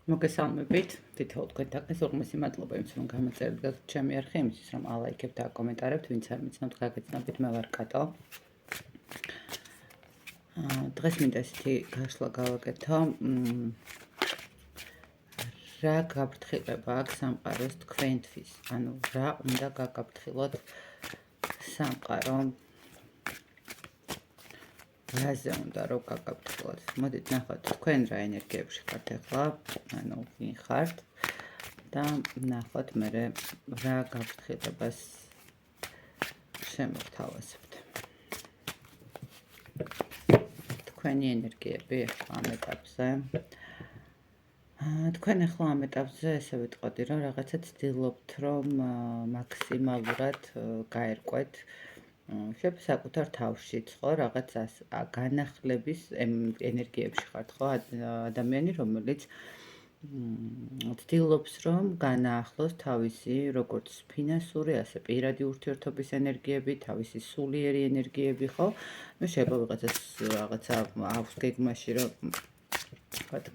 მოგესალმებით, თითოეულ თქვენთაგან უღმესი მადლობა იმის, რომ გამოწერეთ ჩემი არხი, იმისთვის, რომ ალაიქებთ და აკომენტარებთ, ვინც არ მიცნობთ, გაგეცნობით, მე ვარ კატო. დღეს მინდა ისეთი გაშლა გავაკეთო, რა გაფრთხილება აქვს სამყაროს თქვენთვის, ანუ რა უნდა გაგაფრთხილოთ სამყარო, რაზე უნდა რომ გაგაფრთხილოთ. მოდით ნახოთ, თქვენ რა ენერგიებში ხართ ახლა, ანუ ვინ ხართ და ნახოთ მე რა გაფრთხილებას შემოგთავაზებთ. თქვენი ენერგიები ახლა ამ ეტაპზე. თქვენ ახლა ამ ეტაპზე ესე ვიტყოდი, რომ რაღაცა ცდილობთ, რომ მაქსიმალურად გაერკვეთ საკუთარ თავშიც, ხო, რაღაცას განახლების ენერგიებში ხართ, ხო, ადამიანი, რომელიც ცდილობს, რომ განაახლოს თავისი როგორც ფინანსური, ასე პირადი ურთიერთობის ენერგიები, თავისი სულიერი ენერგიები, ხო? ნუ შეიძლება რაღაცა აქვს გეგმაში, რომ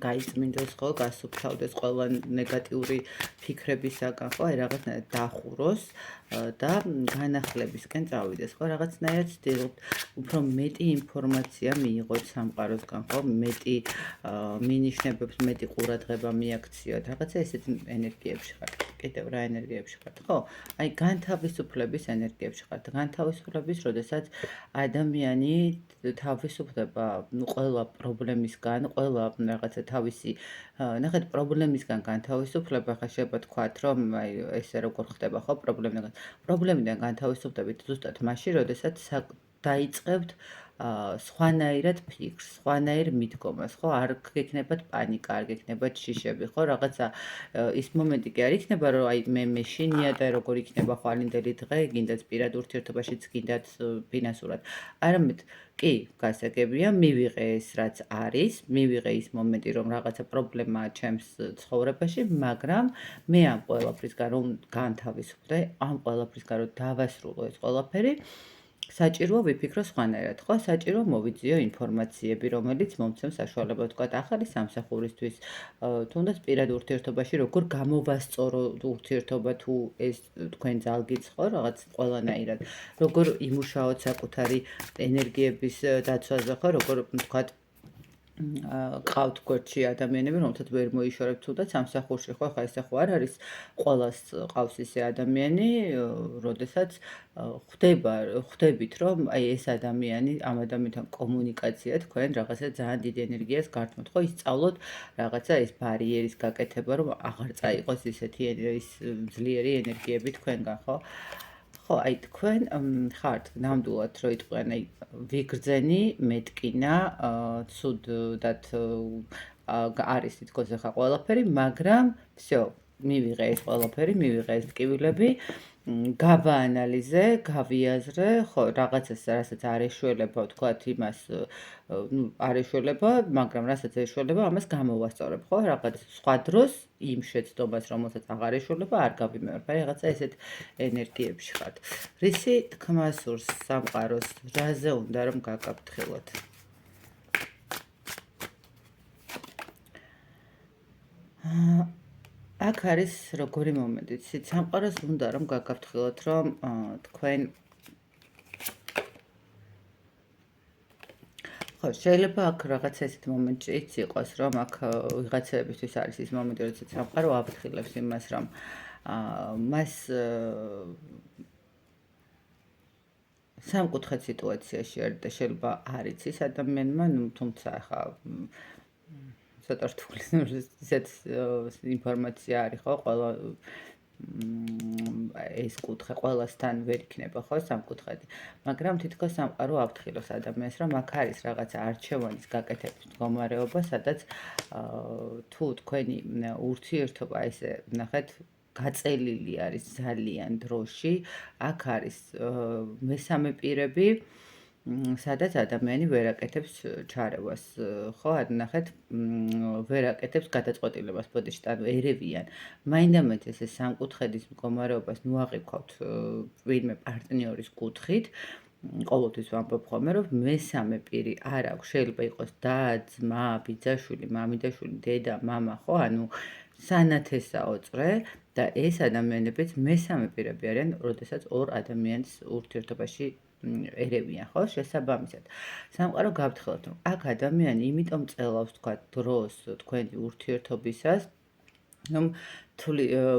გაიწმინდეს, ხო, გასუფთავდეს ყველა ნეგატიური ფიქრებისაგან, ხო, აი რაღაცნაირად დახუროს და განახლებისკენ წავიდეს, ხო, რაღაცნაირად ცდილობთ უფრო მეტი ინფორმაცია მიიღოთ სამყაროსგან, ხო, მეტი მინიშნებებს, მეტი ყურადღება მიაქციოთ, რაღაცა ესეთ ენერგიებში ხართ. კიდევ რა ენერგიებში ხართ, ხო? აი განთავისუფლების ენერგიებში ხართ. განთავისუფლების, როდესაც ადამიანი თავისუფლდება, ნუ ყველა პრობლემისგან, ყველა რაღაცა თავისი, ნახეთ, პრობლემისგან განთავისუფლება, ხა შეიძლება თქვათ, რომ აი ესე როგორ ხდება, ხო, პრობლემიდან განთავისუფლდებით ზუსტად მაშინ, როდესაც დაიწყებთ სხვანაირად ფიქრს, სხვანაირ მიდგომას, ხო, არ გექნებათ პანიკა, არ გექნებათ შიშები, ხო, რაღაცა ის მომენტი კი არ იქნება, რომ აი მე მეშინია და როგორ იქნება ხვალინდელი დღე, გინდათ პირად ურთიერთობაშიც, გინდათ ფინანსურად. არამედ კი, გასაგებია, მივიღე ეს რაც არის, მივიღე ის მომენტი, რომ რაღაცა პრობლემაა ჩემს ცხოვრებაში, მაგრამ მე ამ ყველაფრისგან რომ განთავისუფლდე, ამ ყველაფრისგან რომ დავასრულო ეს ყველაფერი, საჭიროა ვიფიქრო სხვანაირად, ხო? საჭიროა მოვიძიო ინფორმაციები, რომელიც მომცემ საშუალება ვთქვათ ახალი სამსახურისთვის, თუნდაც პირად ურთიერთობაში როგორ გამოვასწორო ურთიერთობა თუ ეს თქვენ ძალგიც ხო, რაღაც ყველანაირად, როგორ იმუშაოთ საკუთარი ენერგიების დაცვაზე, ხო, როგორ ვთქვათ ყავთ გვერდში ადამიანები, რომელთაც ვერ მოიშორებთ თუნდაც სამსახურში, ხო, ხა ესე ხო არ არის ყველას ყავს ისე ადამიანი, როდესაც ხვდებით, რომ აი ეს ადამიანი, ამ ადამიანთან კომუნიკაცია თქვენ რაღაცა ძალიან დიდ ენერგიას გართმევთ, ხო, ისწავლოთ რაღაცა ეს ბარიერის გაკეთება, რომ აღარ წაიყოს ისეთი ძლიერი ენერგიები თქვენგან, ხო? ხო, აი თქვენ ხართ ნამდვილად რო იტყვიან, აი ვიგრძენი, მეტკინა, ცუდად არის თითქოს ახლა ყველაფერი, მაგრამ всё, მივიღე ეს ყველაფერი, მივიღე ეს ტკივილები, გავაანალიზე, გავიაზრე, ხო, რაღაცას, რასაც არ ეშველება, ვთქვათ, იმას, ნუ არ ეშველება, მაგრამ რასაც ეშველება, ამას გამოვასწორებ, ხო, რაღაც სხვა დროს იმ შეცდომას, რომელსაც აღარ ეშველება, არ გავიმეორებ, აი რაღაცა ესეთ ენერგიებში ხართ. რისი თქმა სურს სამყაროს, რაზე უნდა რომ გაგაფრთხილოთ? აქ არის როგორი მომენტი, სამყაროს უნდა რომ გაგაფრთხილოთ, რომ თქვენ ხო, შეიძლება აქ რაღაც ესეთ მომენტიც იყოს, რომ აქ ვიღაცებისთვის არის ის მომენტი, როდესაც სამყარო აფრთხილებს იმას, რომ მას სამკუთხედ სიტუაციაში არის და შეიძლება არ იცის ადამიანმა, ნუ თუმცა ახლა ცოტა რთული ისეთ ინფორმაცია არის, ხო, ყველა ეს კუთხე ყველასთან ვერ იქნება, ხო, სამკუთხედი, მაგრამ თითქოს სამყარო აფრთხილებს ადამიანს, რომ აქ არის რაღაცა არჩევანის გაკეთების მდგომარეობა, სადაც თუ თქვენი ურთიერთობა ესე ნახეთ გაწელილი არის ძალიან დროში, აქ არის მესამე პირები, სადაც ადამიანი ვერ აკეთებს ჩარევას, ხო, ნახეთ, ვერ აკეთებს გადაწყვეტილებას, ბოდიში, ანუ ერევიან. მაინდამაინც ეს სამკუთხედის მდგომარეობას ნუ აღიქვავთ ვინმე პარტნიორის კუთხით, ყოველთვის ვამბობ ხოლმე, რომ მესამე პირი არ აქვს, შეიძლება იყოს და, ძმა, ბიძაშვილი, მამიდაშვილი, დედა, მამა, ხო, ანუ სანათესაო წრე და ეს ადამიანებიც მესამე პირები არიან, როდესაც ორ ადამიანის ურთიერთობაში ერევიან, ხო, შესაბამისად. სამყარო გავთხოვოთ, რომ აქ ადამიანი იმიტომ წელავს, თქვა, დროს თქვენი ურთიერთობისას, რომ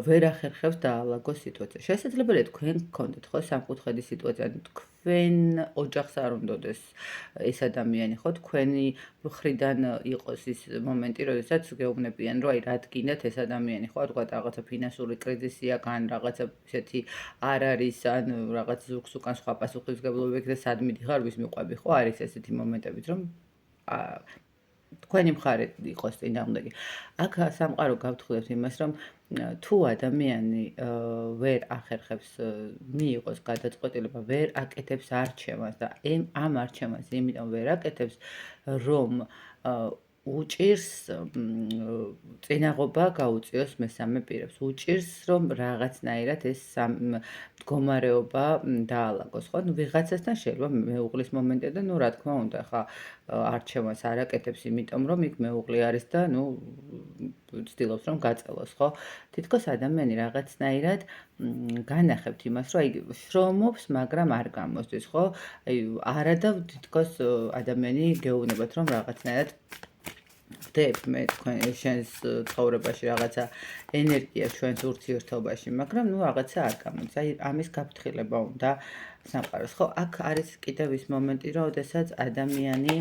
ვერ ახერხებს დაალაგოს სიტუაცია. შესაძლებელია თქვენ გქონდეთ ხო სამკუთხედი სიტუაცია, თქვენ ოჯახს არ უნდოდეს ეს ადამიანი, ხო, თქვენი მხრიდან იყოს ის მომენტი, როდესაც გეუბნებიან, რომ აი რა გინდათ ეს ადამიანი, ხო, თქვა რაღაცა ფინანსური კრიზისია, ან რაღაცა ისეთი არ არის, ან რაღაც ზურგს უკან სხვა პასუხისმგებლობები და სად მიდიხარ, ვის მიყვები, ხო, არის ესეთი მომენტებიც, რომ თქვენი მხარე იყოს წინააღმდეგი. აქ სამყარო გავთხოვებთ იმას, რომ თუ ადამიანი ვერ ახერხებს მიიღოს გადაწყვეტილება, ვერ აკეთებს არჩევანს და ამ არჩევანს იმიტომ ვერ აკეთებს, რომ უჭირს წინაღობა გაუწიოს მესამე პირებს. უჭირს, რომ რაღაცნაირად ეს მდგომარეობა დაალაგოს, ხო? ნუ ვიღაცასთან შეიძლება მეუღლის მომენტია და ნუ რა თქმა უნდა, ხა არჩევანს არ აკეთებს, იმიტომ რომ იქ მეუღლე არის და ნუ ცდილობს რომ გაწელოს, ხო? თითქოს ადამიანი რაღაცნაირად განახებთ იმას, რომ აი შრომობს, მაგრამ არ გამოსდის, ხო? აი არა და თითქოს ადამიანი გეუბნებათ, რომ რაღაცნაირად ვდებ მე თქვენ შენს ცხოვრებაში რაღაცა ენერგია ჩვენს ურთიერთობაში, მაგრამ ნუ რაღაცა არ გამოდის. აი ამის გაფრთხილება უნდა სამყაროს, ხო? აქ არის კიდევ ის მომენტი, როდესაც ადამიანი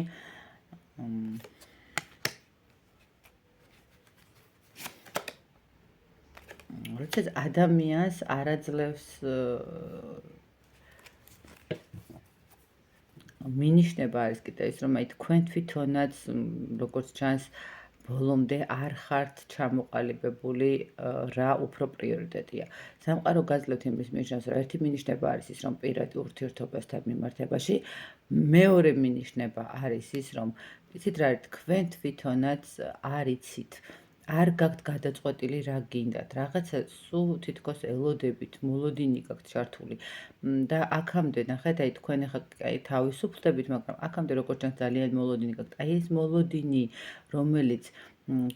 როდესაც ადამიანს არაძლევს მინიშნება არის კიდე ის, რომ აი თქვენ თვითონაც როგორც ჩანს ბოლომდე არ ხართ ჩამოყალიბებული რა უფრო პრიორიტეტია. სამყარო გაძლევთ იმის ნიშნავს, რომ ერთი მინიშნება არის ის, რომ პირად ურთიერთობასთან მიმართებაში, მეორე მინიშნება არის ის, რომ იცით რა არის, თქვენ თვითონაც არ იცით არ გაქვთ გადაწყვეტილი რა გინდათ, რაღაცა სულ თითქოს ელოდებით, მოლოდინი გაქვთ ჩართული და აქამდე ნახეთ, აი თქვენ ახლა აი თავისუფლდებით, მაგრამ აქამდე როგორც ჩანს ძალიან მოლოდინი გაქვთ. აი ეს მოლოდინი, რომელიც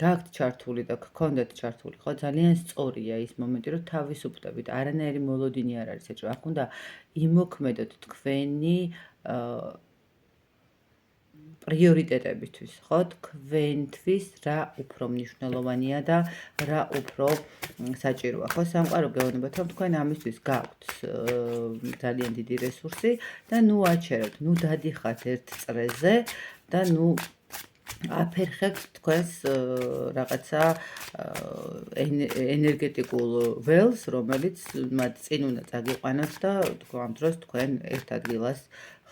გაქვთ ჩართული და გქონდეთ ჩართული, ხო, ძალიან სწორია ის მომენტი, რომ თავისუფლდებით, არანაირი მოლოდინი არ არის ეჭვ. აქ უნდა იმოქმედოთ თქვენი პრიორიტეტებისთვის, ხო, თქვენთვის რა უფრო მნიშვნელოვანია და რა უფრო საჭიროა, ხო, სამყარო გეუბნებათ, რომ თქვენ ამისთვის გაქვთ ძალიან დიდი რესურსი და ნუ აჩერებთ, ნუ დადიხართ ერთ წრეზე და ნუ აფერხებთ თქვენს რაღაცა ენერგეტიკულ ველს, რომელიც მათ წინ უნდა წაგიყვანოთ და ამ დროს თქვენ ერთ ადგილას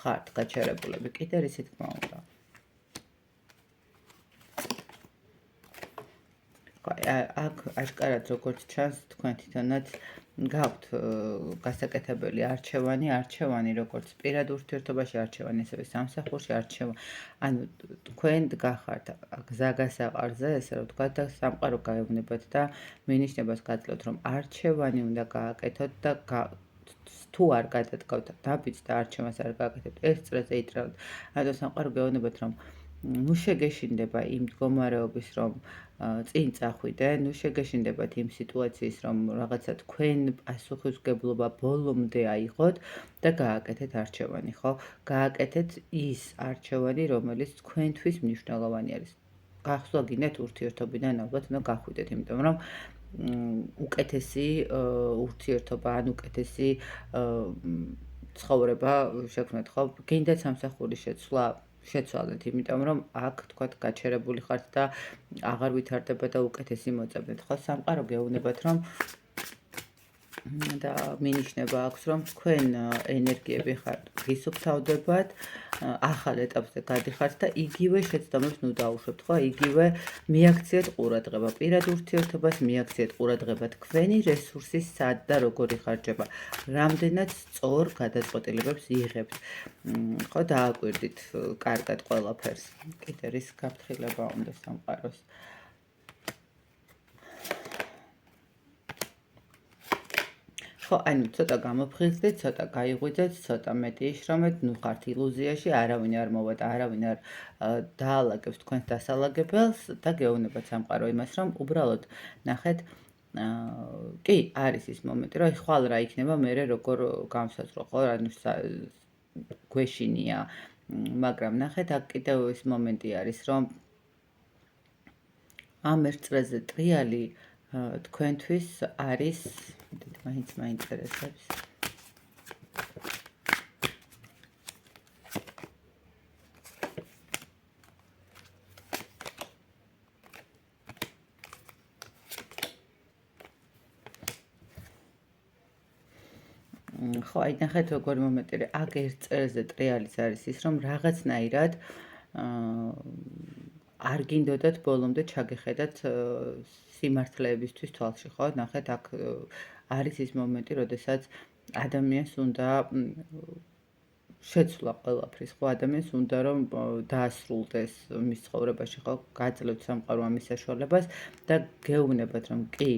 ხართ გაჩერებულები. კიდე რისი თქმა უნდა. აქ აშკარად როგორც ჩანს, თქვენ თვითონაც გაქვთ გასაკეთებელი არჩევანი როგორც პირად ურთიერთობაში არჩევანი, ასევე სამსახურში არჩევანი. ანუ თქვენ დგახართ გზა გასაყარზე, ესე რომ ვთქვათ და სამყარო გაეუბნებათ და მინიშნებას გაძლევთ, რომ არჩევანი უნდა გააკეთოთ და თუ არ გადადგავთ დაბიც და არჩევანს არ გააკეთებთ, ეს წრეზე იტრალთ. ანუ სამყარო გეუბნებათ, რომ ნუ შეგეშინდება იმ მდგომარეობის, რომ წინ წახვიდე, ნუ შეგეშინდებათ იმ სიტუაციის, რომ რაღაცა თქვენ პასუხისმგებლობა ბოლომდე აიღოთ და გააკეთეთ არჩევანი, ხო? გააკეთეთ ის არჩევანი, რომელიც თქვენთვის მნიშვნელოვანი არის. გახსოვ გინდათ ურთიერთობიდან ალბათ უნდა გახვიდეთ, იმიტომ რომ უკეთესი ურთიერთობა ან უკეთესი ცხოვრება შექმნათ, ხო? გინდათ სამსახურის შეცვლა შეცვალეთ, იმიტომ რომ აქ თქვათ გაჩერებული ხართ და აღარ ვითარდება და უკეთესი მოწებდეთ, ხო? სამყარო გეუბნებათ, რომ და მინიშნება აქვს, რომ თქვენ ენერგიები ხართ გისუფთავდებათ, ახალ ეტაპზე გადიხართ და იგივე შეცდომებს ნუ დაუშვებთ, ხო? იგივე მიაქციეთ ყურადღება პირად ურთიერთობას, მიაქციეთ ყურადღება თქვენი რესურსის სად და როგორ იხარჯება, რამდენად სწორ გადაწყვეტილებებს იღებთ, ხო, დააკვირდით კარგად ყველაფერს. კიდე რის გაფრთხილება უნდა სამყაროს. ხო, ანუ ცოტა გამოფხიზდეთ, ცოტა გაიღვიძეთ, ცოტა მეტი იშრომეთ, ნუ ხართ ილუზიაში, არავინ არ მოვა და არავინ არ დაალაგებს თქვენს დასალაგებელს და გეუბნებათ სამყარო იმას, რომ უბრალოდ ნახეთ, კი, არის ის მომენტი, რომ ხვალ რა იქნება, მერე როგორ გამსაზრო, ხო, ანუ გვეშინია, მაგრამ ნახეთ, აქ კიდევ ის მომენტი არის, რომ ამ ერთ წრეზე ტრიალი თქვენთვის არის, მაინც მაინტერესებს. ხო, აი ნახეთ როგორი მომენტია. აქ ერთ წელზე ტრიალის არის ის, რომ რაღაცნაირად არ გინდოდათ ბოლომდე ჩაგეხედათ სიმართლეებისთვის თვალში, ხო? ნახეთ, აქ არის ის მომენტი, როდესაც ადამიანს უნდა შეცვლა ყველაფრის, ხო, ადამიანს უნდა რომ დაასრულდეს მის ცხოვრებაში, ხო, გაძლევთ სამყარო ამის საშუალებას და გეუბნებათ, რომ კი,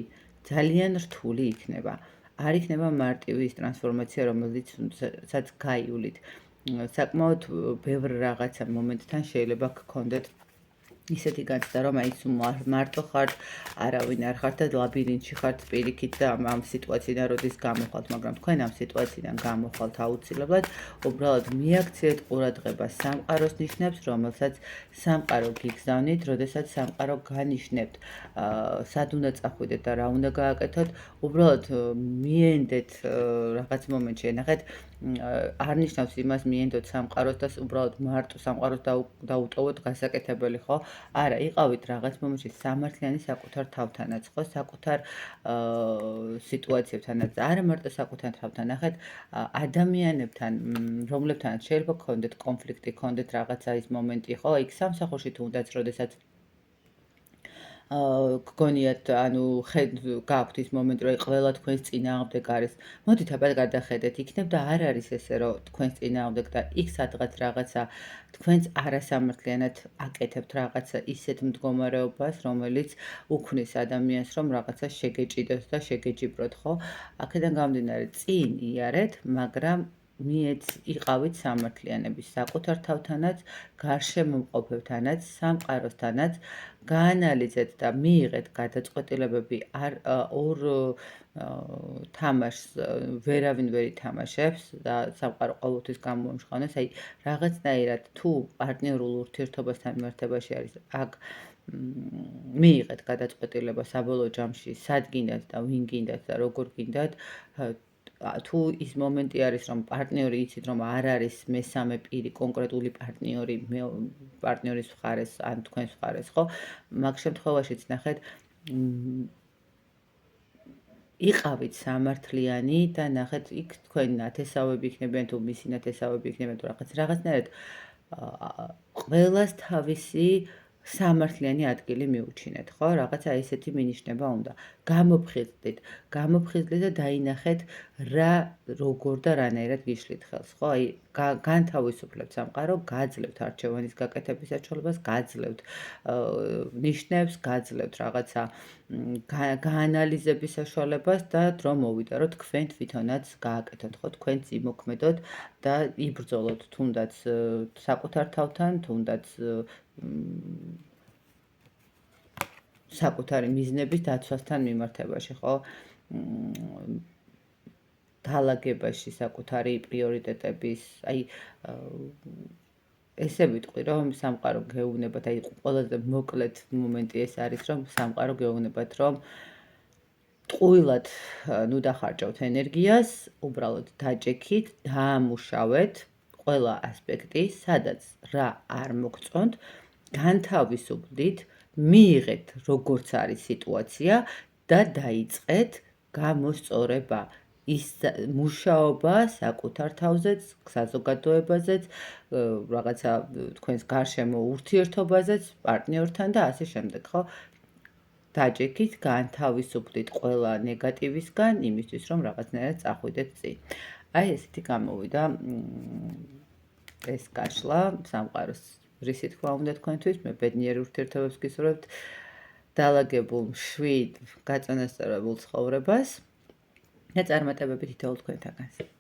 ძალიან რთული იქნება. არ იქნება მარტივი ის ტრანსფორმაცია, რომელიცაც გაივლით. საკმაოდ ბევრ რაღაცა მომენტთან შეიძლება გქონდეთ ისეთი განცდა, რომ აი მარტო ხართ, არავინ არ ხართ და ლაბირინთში ხართ პირიქით და ამ სიტუაციიდან როდის გამოხვალთ, მაგრამ თქვენ ამ სიტუაციიდან გამოხვალთ აუცილებლად, უბრალოდ მიაქციეთ ყურადღებას სამყაროს ნიშნებს, რომელსაც სამყარო გიგზავნით, როდესაც სამყარო განიშნებთ, სად უნდა წახვიდეთ და რა უნდა გააკეთოთ, უბრალოდ მიენდეთ რაღაც მომენტში, ნახეთ, არ ნიშნავს იმას მიენდოთ სამყაროს და უბრალოდ მარტო სამყაროს დაუტოვოთ გასაკეთებელი, ხო? არა, იყავით რაღაც მომენტში სამართლიანი საკუთარ თავთანაც, ხო, საკუთარ სიტუაციებთანაც, არა მარტო საკუთარ თავთან, ნახეთ, ადამიანებთან, რომლებთანაც შეიძლება გქონდეთ კონფლიქტი, გქონდეთ რაღაცა ის მომენტი, ხო, იქ სამსახურში თუნდაც, როდესაც გგონიათ, ანუ გაქვთ ის მომენტი, რომ ყველა თქვენს წინააღმდეგ არის. მოდით აბა გადახედეთ, იქნებ და არ არის ესე, რომ თქვენს წინააღმდეგ და იქ სადღაც რაღაცა თქვენს არასამართლიანად აკეთებთ რაღაცა ისეთ მდგომარეობას, რომელიც უქმნის ადამიანს, რომ რაღაცა შეგეჭიდოთ და შეგეჯიბროთ, ხო? აქედან გამომდინარე, წინ იარეთ, მაგრამ იყავით სამართლიანები საკუთარ თავთანაც, გარშემომყოფებთანაც, სამყაროსთანაც, გაანალიზეთ და მიიღეთ გადაწყვეტილებები ორ თამაშს ვერავინ ვერ ითამაშებს და სამყარო ყოველთვის გამოიმჟღავნოს, აი რაღაცნაირად თუ პარტნიორულ ურთიერთობასთან მიმართებაში არის, აქ მიიღეთ გადაწყვეტილება საბოლოო ჯამში, სად გინდათ და ვინ გინდათ და როგორ გინდათ, თუ ის მომენტი არის, რომ პარტნიორი იცით, რომ არ არის მესამე პირი, კონკრეტული პარტნიორი, პარტნიორის მხარეს ან თქვენს მხარეს, ხო? მაგ შემთხვევაშიც ნახეთ, იყავით სამართლიანი და ნახეთ, იქ თქვენი ნათესავები იქნებიან თუ მისი ნათესავები იქნებიან თუ რაღაცნაირად ყველას თავისი სამართლიანი ადგილი მიუჩინეთ, ხო? რაღაცა ისეთი მინიშნება უნდა. გამოფხიზლდით და დაინახეთ რა როგორ და რანაირად გიშლით ხელს, ხო? აი განთავისუფლებთ სამყარო, გაძლევთ არჩევანის გაკეთების საშუალებას, გაძლევთ ნიშნებს, გაძლევთ რაღაცა გაანალიზების საშუალებას და დრო მოვიდა, რომ თქვენ თვითონაც გააკეთოთ, ხო? თქვენც იმოქმედოთ და იბრძოლოთ თუნდაც საკუთარ თავთან, თუნდაც საკუთარი მიზნების დაცვასთან მიმართებაში, ხო? დაალაგებაში, საკუთარი პრიორიტეტების, აი ესე ვიტყვი, რომ სამყარო გეუბნებათ, აი ყველაზე მოკლედ მომენტი ეს არის, რომ სამყარო გეუბნებათ, რომ ტყუილად ნუ დახარჯავთ ენერგიას, უბრალოდ დაჭექით, დაამუშავეთ ყველა ასპექტი, სადაც რა არ მოგწონთ, განთავისუფლდით, მიიღეთ როგორც არის სიტუაცია და დაიწყეთ გამოსწორება. ის მუშაობა საკუთარ თავზეც, საზოგადოებაზეც, რაღაცა თქვენს გარშემო ურთიერთობაზეც, პარტნიორთან და ასე შემდეგ, ხო? დაჭექით, განთავისუფლდით ყველა ნეგატივისგან, იმისთვის, რომ რაღაცნაირად წახვიდეთ წინ. აი ესეთი გამოვიდა ეს გაშლა სამყაროს რისი თქვა უნდა თქვენთვის, მე ბედნიერ ურთიერთობებს გისურვებთ, დაალაგებულ, მშვიდ, გაწონასწორებულ ცხოვრებას. და წარმატებები თითოეულ თქვენთაგანს.